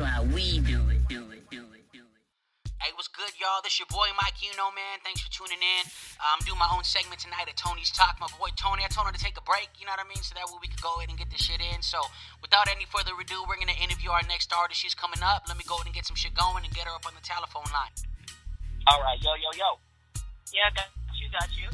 know how we do it. Hey, what's good, y'all? This your boy Mike, man. Thanks for tuning in. I'm doing my own segment tonight at Tony's Talk. My boy Tony, I told him to take a break, you know what I mean? So that way we could go ahead and get this shit in. So without any further ado, we're going to interview our next artist. She's coming up. Let me go ahead and get some shit going and get her up on the telephone line. All right, yo. Yeah, got you.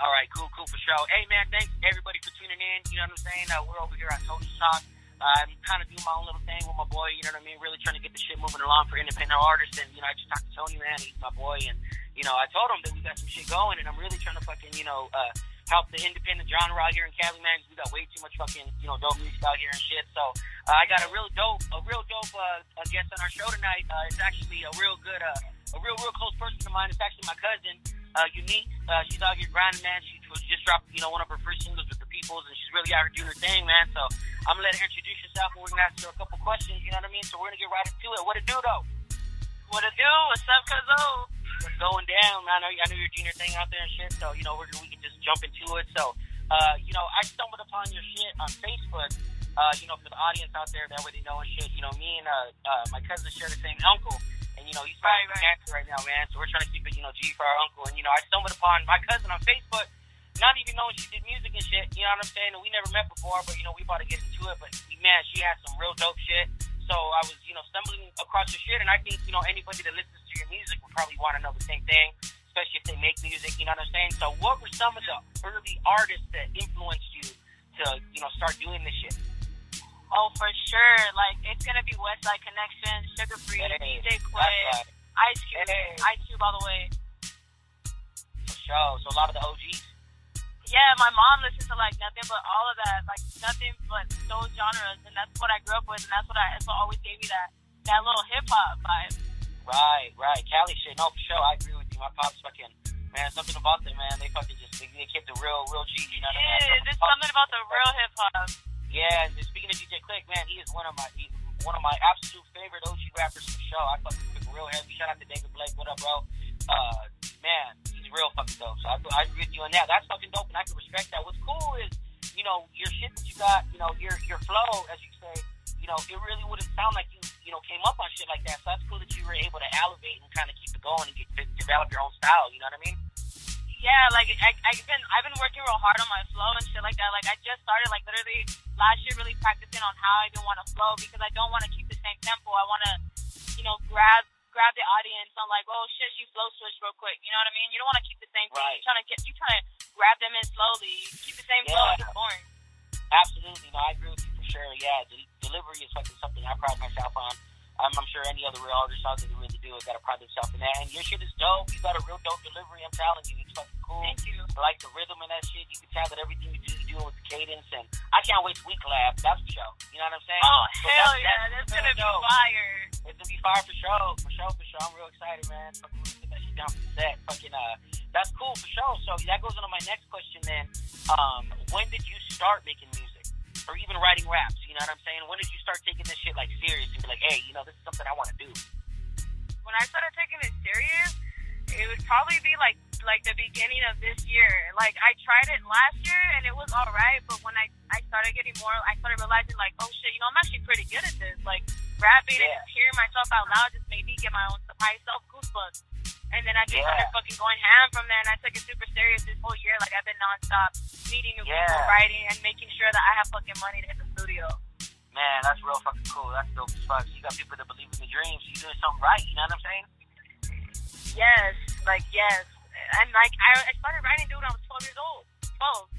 All right, cool, for sure. Hey, man, thanks everybody for tuning in. You know what I'm saying? We're over here at Tony's Talk. I'm kind of doing my own little thing with my boy, you know what I mean? Really trying to get the shit moving along for independent artists. And, I just talked to Tony, man. He's my boy. And, I told him that we got some shit going. And I'm really trying to fucking, help the independent genre out here in Cali, man. We got way too much fucking, dope music out here and shit. So I got a real dope guest on our show tonight. It's actually a real close person of mine. It's actually my cousin, YouNeek. She's out here grinding, man. She just dropped, one of her first singles with the Peoples, and she's really out here doing her thing, man. So I'm gonna let her introduce herself, and we're gonna ask her a couple questions. You know what I mean? So we're gonna get right into it. What it do, though? What it do? What's up, cuzzo? What's going down? I know you're doing your thing out there and shit. So we can just jump into it. So I stumbled upon your shit on Facebook. For the audience out there, that way they know and shit. Me and my cousin share the same uncle. And, he's fighting cancer right now, man. So we're trying to keep it, G for our uncle. And, I stumbled upon my cousin on Facebook, not even knowing she did music and shit. You know what I'm saying? And we never met before, but, we about to get into it. But, man, she has some real dope shit. So I was, stumbling across your shit. And I think, anybody that listens to your music would probably want to know the same thing, especially if they make music. You know what I'm saying? So what were some of the early artists that influenced you to, start doing this shit? Oh, for sure. Like, it's going to be Westside Connection, Sugar Free, DJ Quik, Ice Cube all the way. For sure. So a lot of the OGs. Yeah, my mom listens to, nothing but all of that. Like, nothing but those genres. And that's what I grew up with. And that's what always gave me that little hip-hop vibe. Right. Cali shit. No, for sure. I agree with you. My pops fucking, man, something about them, man. They fucking just, they kept the real G, you know what I mean? Yeah, there's something about the real hip-hop. Yeah, and speaking of DJ Quik, man, he is one of my absolute favorite OG rappers for sure. I fucking Quik real heavy. Shout out to David Blake. What up, bro? Man, he's real fucking dope. So I agree with you on that. That's fucking dope, and I can respect that. What's cool is, your shit that you got, your flow, as you say, it really wouldn't sound like you, came up on shit like that. So that's cool that you were able to elevate and kind of keep it going and develop your own style. You know what I mean? Yeah, I've been working real hard on my flow and shit like that. Like, I just started, literally last year really practicing on how I even want to flow, because I don't want to keep the same tempo. I want to, grab the audience on oh shit, she flow switch real quick. You know what I mean? You don't want to keep the same thing. Right. You're trying to grab them in slowly. Keep the same flow, it's boring. Absolutely. No, I agree with you for sure. Yeah, delivery is fucking something I pride myself on. I'm sure any other real artist out there that really do it got to pride themselves in that. And your shit is dope. You got a real dope delivery. I'm telling you, it's fucking cool. Thank you. I like the rhythm and that shit. You can tell that everything you do it with the cadence. And I can't wait till we collab. That's for sure. You know what I'm saying? Oh, hell yeah. That's going to be fire. It's going to be fire for sure. For sure. I'm real excited, man. Fucking get that shit down for the set. Fucking, that's cool for sure. So that goes into my next question then. When did you start making music? Or even writing raps, you know what I'm saying? When did you start taking this shit serious and be like, hey, this is something I want to do? When I started taking it serious, it would probably be like the beginning of this year. I tried it last year and it was alright, but when I started getting more, I started realizing oh shit, I'm actually pretty good at this. Rapping and hearing myself out loud just made me get my self goosebumps. And then I just started fucking going ham from there, and I took it super serious this whole year. I've been nonstop meeting new people, writing, and making sure that I have fucking money to hit the studio. Man, that's real fucking cool. That's dope as fuck. You got people that believe in the dreams. You're doing something right. You know what I'm saying? Yes. And I started writing, dude, when I was 12 years old.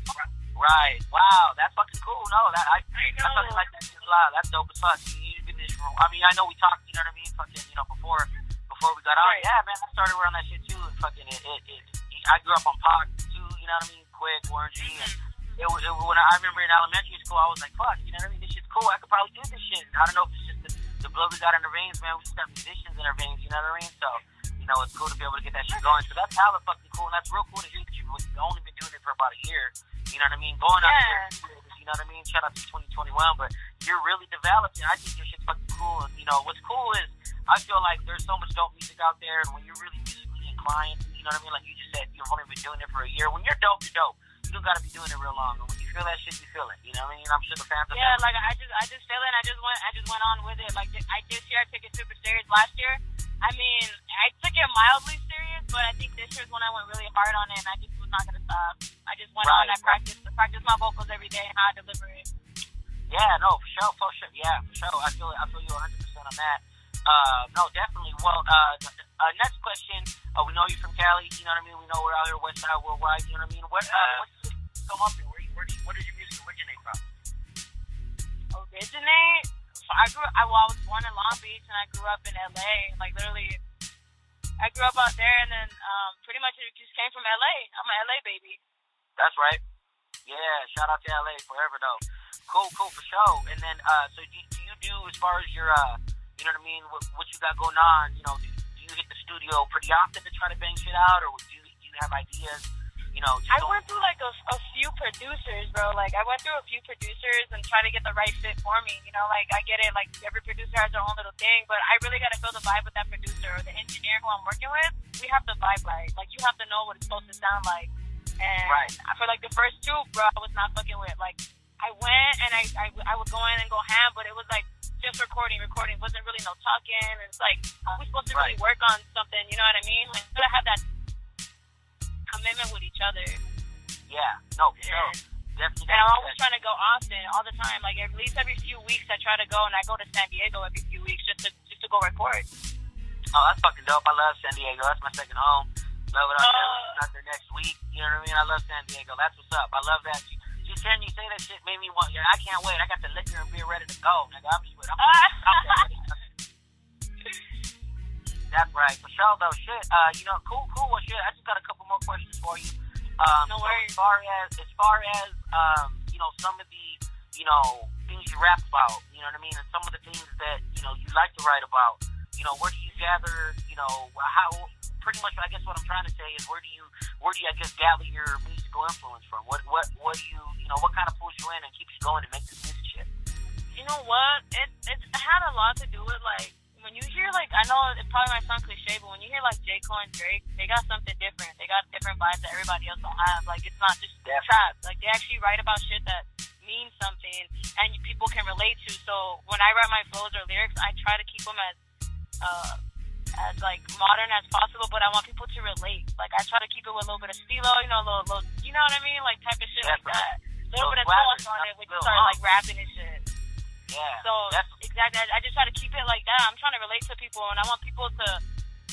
12. Right. Wow. That's fucking cool. No, I know. I fucking like that shit a lot. That's dope as fuck. You get this. I mean, I know we talked. You know what I mean? Fucking, before we got on. Right. Yeah, man. I started around that shit too. And fucking I grew up on Pac too. You know what I mean? Quik, Warren G. And when I remember in elementary school, I was like, fuck. You know what I mean? This shit's cool. I could probably do this shit. I don't know if it's just the blood we got in the veins, man. We just got musicians in our veins. You know what I mean? So. It's cool to be able to get that shit going. So that's hella fucking cool. And that's real cool to hear that you've only been doing it for about a year. You know what I mean? Going out there, you know what I mean? Shout out to 2021. But you're really developed, and I think your shit's fucking cool. And, what's cool is I feel like there's so much dope music out there. And when you're really musically inclined, you know what I mean? Like you just said, you've only been doing it for a year. When you're dope, you're dope. do gotta be doing it real long. And when you feel that shit, you feel it. You know what I mean? I'm sure the fans. Yeah, like I just feel it. I just went on with it. Like this year, I took it super serious. Last year, I mean, I took it mildly serious, but I think this year's when I went really hard on it, and I just was not gonna stop. I just went on. I practiced my vocals every day and how I deliver it. Yeah, no, for sure. Yeah, for sure. I feel you 100% on that. No, definitely. Well, next question. We know you're from Cali. You know what I mean? We know we're out here West Side worldwide. You know what I mean? What come up and where does your music originate from? Originate? So I was born in Long Beach and I grew up in LA. Like literally, I grew up out there and then pretty much it just came from LA. I'm an LA baby. That's right. Yeah, shout out to LA forever though. Cool, for sure. And then, so do you do as far as your, you know what I mean, what you got going on? You know, do you hit the studio pretty often to try to bang shit out, or do you have ideas? You know, I went through like a few producers, bro. Like I went through a few producers and try to get the right fit for me. You know, like I get it. Like every producer has their own little thing, but I really got to feel the vibe with that producer or the engineer who I'm working with. We have to vibe right. Like you have to know what it's supposed to sound like. And for like the first two, bro, I was not fucking with. Like I went and I would go in and go ham, but it was like just recording. Wasn't really no talking. And it's like we're supposed to really work on something. You know what I mean? Like gotta have that commitment with each other. Yeah, no, for sure. Definitely. And I'm always trying to go often, all the time. Like at least every few weeks, I try to go, and I go to San Diego every few weeks just to go record. Oh, that's fucking dope. I love San Diego. That's my second home. Love it out there next week. You know what I mean? I love San Diego. That's what's up. I love that. Just hearing you say that shit made me want. Yeah, I can't wait. I got the liquor and beer ready to go. Nigga, I'm ready. That's right. For sure, though. Shit. You know, cool. Well, shit. I just got a couple more questions for you. No worries. As far as you know, some of the, you know, things you rap about, you know what I mean, and some of the things that, you know, you like to write about, you know, where do you gather, you know, how, pretty much, I guess what I'm trying to say is where do you, I guess, gather your musical influence from? What do you know, what kind of pulls you in and keeps you going to make this music shit? You know what? It had a lot to do with, like, when you hear, like, I know it probably might sound cliche, but when you hear, like, J. Cole and Drake, they got something different. They got different vibes that everybody else don't have. Like, it's not just trap. Like, they actually write about shit that means something and people can relate to. So when I write my flows or lyrics, I try to keep them as like, modern as possible, but I want people to relate. Like, I try to keep it with a little bit of stilo, you know, a little you know what I mean? Like, type of shit like that. A little bit of sauce on it when you start, like, rapping and shit. Yeah. So, exactly, I just try to keep it like that. I'm trying to relate to people, and I want people to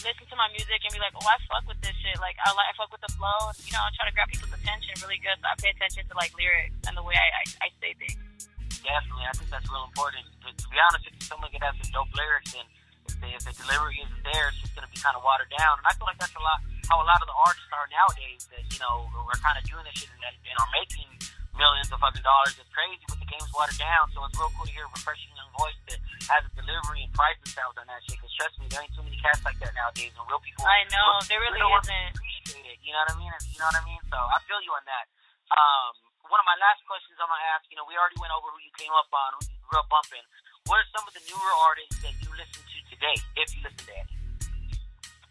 listen to my music and be like, oh, I fuck with this shit. Like, I fuck with the flow. And, you know, I try to grab people's attention really good, so I pay attention to, like, lyrics and the way I say things. Definitely. I think that's real important. To be honest, if someone can have some dope lyrics, and if the delivery isn't there, it's just going to be kind of watered down. And I feel like that's how a lot of the artists are nowadays that, you know, are kind of doing this shit and are making millions of fucking dollars. It's crazy, but the game's watered down, so it's real cool to hear a refreshing young voice that has a delivery and price themselves on that shit, because trust me, there ain't too many cats like that nowadays, and real people, I know, there really isn't. Appreciate it, you know what I mean? So I feel you on that. One of my last questions I'm going to ask, you know, we already went over who you came up on, who you grew up bumping. What are some of the newer artists that you listen to today, if you listen to any?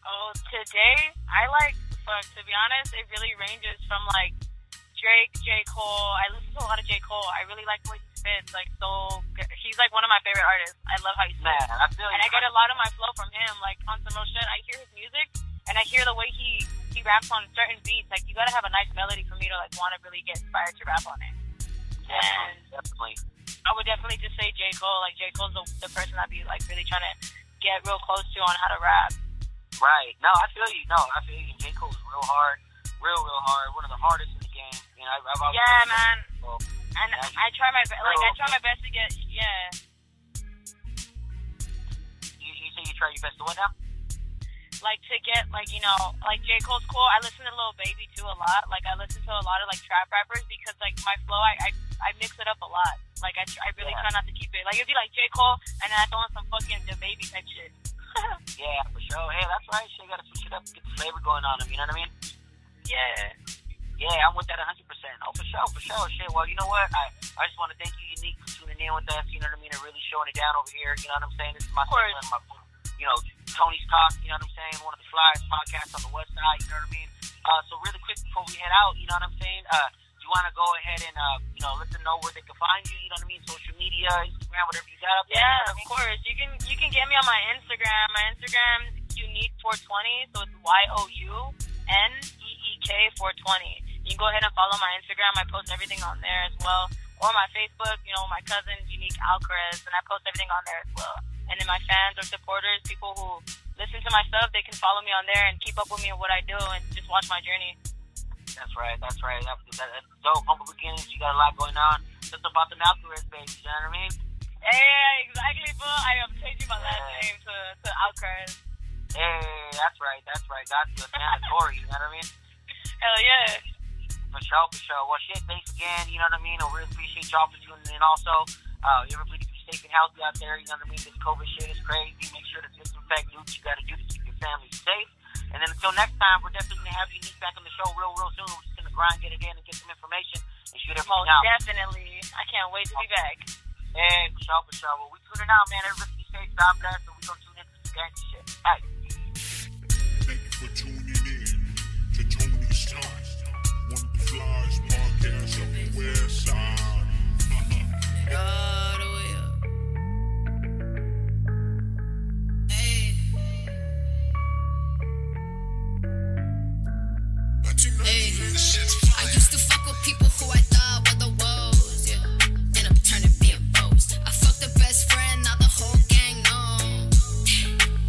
Oh, today, to be honest, it really ranges from, like, Drake, J. Cole. I listen to a lot of J. Cole. I really like the way he spits. Like, so he's like one of my favorite artists. I love how he spits. Man, I feel you. And I get a lot of my flow from him. Like, on some real shit, I hear his music and I hear the way he raps on certain beats. Like, you gotta have a nice melody for me to, like, want to really get inspired to rap on it. Yeah, definitely. I would definitely just say J. Cole. Like, J. Cole's the person I'd be, like, really trying to get real close to on how to rap. Right. No, I feel you. J. Cole is real hard. Real hard. One of the hardest in the game. You know, I've always man. So, and I try my best. Like, I try my best to get. Yeah. You say you try your best to what now? Like, to get, like, you know, like, J. Cole's cool. I listen to Lil Baby too a lot. Like, I listen to a lot of, like, trap rappers because, like, my flow, I mix it up a lot. Like, I really try not to keep it. Like, it'd be like J. Cole and then I throw in some fucking The Baby type shit. Yeah, for sure. Hey, that's right. You gotta switch it up to get the flavor going on them. You know what I mean? Yeah. Yeah, I'm with that 100%. Oh, for sure. Shit. Well, you know what? I just want to thank you, YouNeek, for tuning in with us. You know what I mean? And really showing it down over here. You know what I'm saying? This is my segment, you know, Tony's Talk. You know what I'm saying? One of the flyest podcasts on the West Side. You know what I mean? So really quick before we head out, you know what I'm saying? Do you you want to go ahead and, let them know where they can find you, you know what I mean? Social media, Instagram, whatever you got up there. Yeah, you know of course. You can get me on my Instagram. My Instagram is YouNeek420, so it's YouNeek420. You can go ahead and follow my Instagram. I post everything on there as well. Or my Facebook, my cousin, YouNeek Alcaraz, and I post everything on there as well. And then my fans or supporters, people who listen to my stuff, they can follow me on there and keep up with me and what I do and just watch my journey. That's right. That's dope. Humble beginnings. You got a lot going on. Just about the Alcaraz, baby. You know what I mean? Hey, exactly, bro. I am changing my last name to Alcaraz. Hey, that's right. Got you. It's mandatory. You know what I mean? Hell yeah. For sure. Well, shit, thanks again. You know what I mean? I really appreciate y'all for tuning in also. Everybody be safe and healthy out there. You know what I mean? This COVID shit is crazy. Make sure to disinfect. Do what you got to do to keep your family safe. And then until next time, we're definitely going to have YouNeek back on the show real soon. We're just going to grind, get it in, and get some information and shoot everything out. Definitely. I can't wait to be back. Hey, for sure. Well, we tuning out, man. Everybody be safe. God bless. And we going to tune in to some gangster shit. All right. Thank you for tuning in to Tony's Talk, one of the flyest podcasts of the West Side. All the way up. Hey. Hey. I used to fuck with people who I thought were the woes, yeah. End up turning being foes. I fucked the best friend, now the whole gang knows.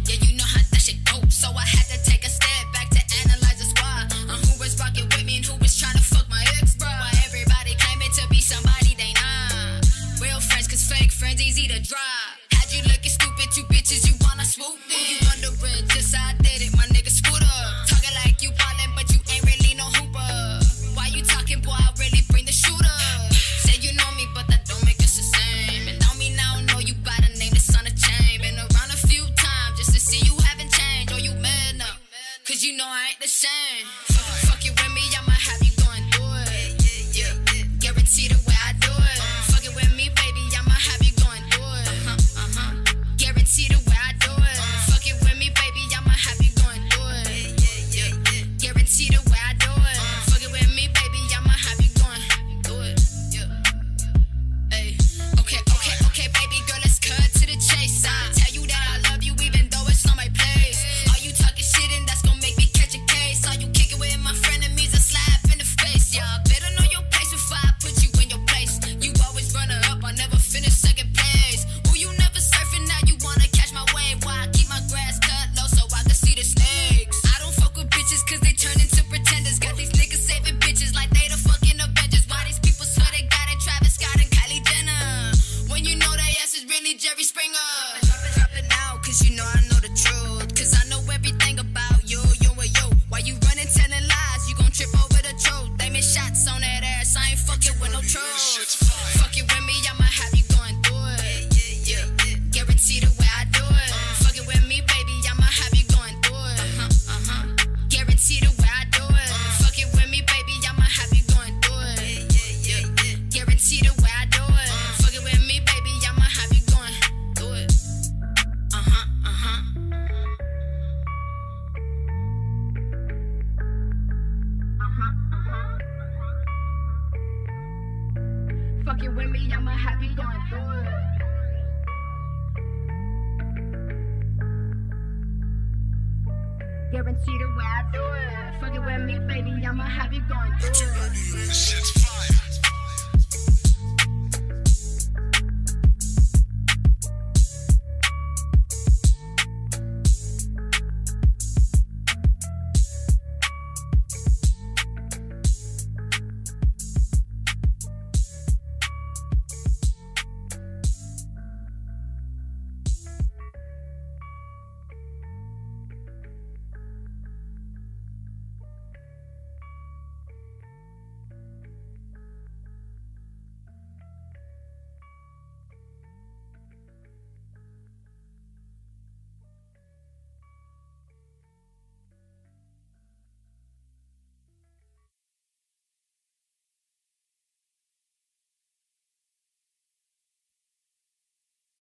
Yeah, you know how that shit goes. So I had to take a step back to analyze the squad on who was rocking with me and who was trying to fuck my ex, bro. Why everybody claiming to be somebody they not. Real friends, cause fake friends easy to drop. Had you looking stupid, two bitches you wanna swoop in. You wondering just how I did it, my nigga scoot up. Talking like you ballin', but you ain't really no hooper. Why you talking, boy, I really bring the shooter. Say you know me, but that don't make us the same. And on me now, know you by the name that's on the chain. Been around a few times just to see you haven't changed. Or you mad now, cause you know I ain't the same. Fuck it with me, I'ma have you going through it. Yeah, guarantee the way I do it. Fuck it with me, baby, I'ma have you going through it. Guarantee the way I do it. Fuck it with me, baby, I'ma have you going through it. Yeah, guarantee the way I do it. Fuck it with me, baby, I'ma have you going through it. Yeah. Hey, okay, baby girl, let's cut to the chase. I tell you that I love you even though it's not my place. Are you talking shit and that's gonna make me catch a case? Are you kicking with my frenemies, a slap in the face? Yeah, better know your place before I put you in your place. You always runner up, I never finish second place. Who you never surfing, now you wanna catch my wave? Why I keep my grass cut low so I can see the snakes? I don't fuck with bitches cause they turn into pretenders. Got these niggas saving bitches like they the fucking Avengers. Why these people swear they got it, Travis Scott and Kylie Jenner, when you know they ass is really Jerry Springer. Drop it now cause you know I know the truth. Cause I know everything about you and you. Why you running telling lies, you gon' trip over the truth. They miss shots on that ass, I ain't fucking with no truth. Fuck it with me, I'ma have you going through it. Yeah, guarantee the way I do it. Fuck it with me, baby, I'ma have you going through it. Guarantee the way I do it. Fuck it with me, baby, I'ma have you going through it. Yeah, guarantee the way I do it. Fuck it with me, baby, I'ma have you going through it. Fuck it with me, I'ma have you going through it. Guarantee the way I do it. Fuck it with me, baby, I'ma have you going through it. This shit's fire.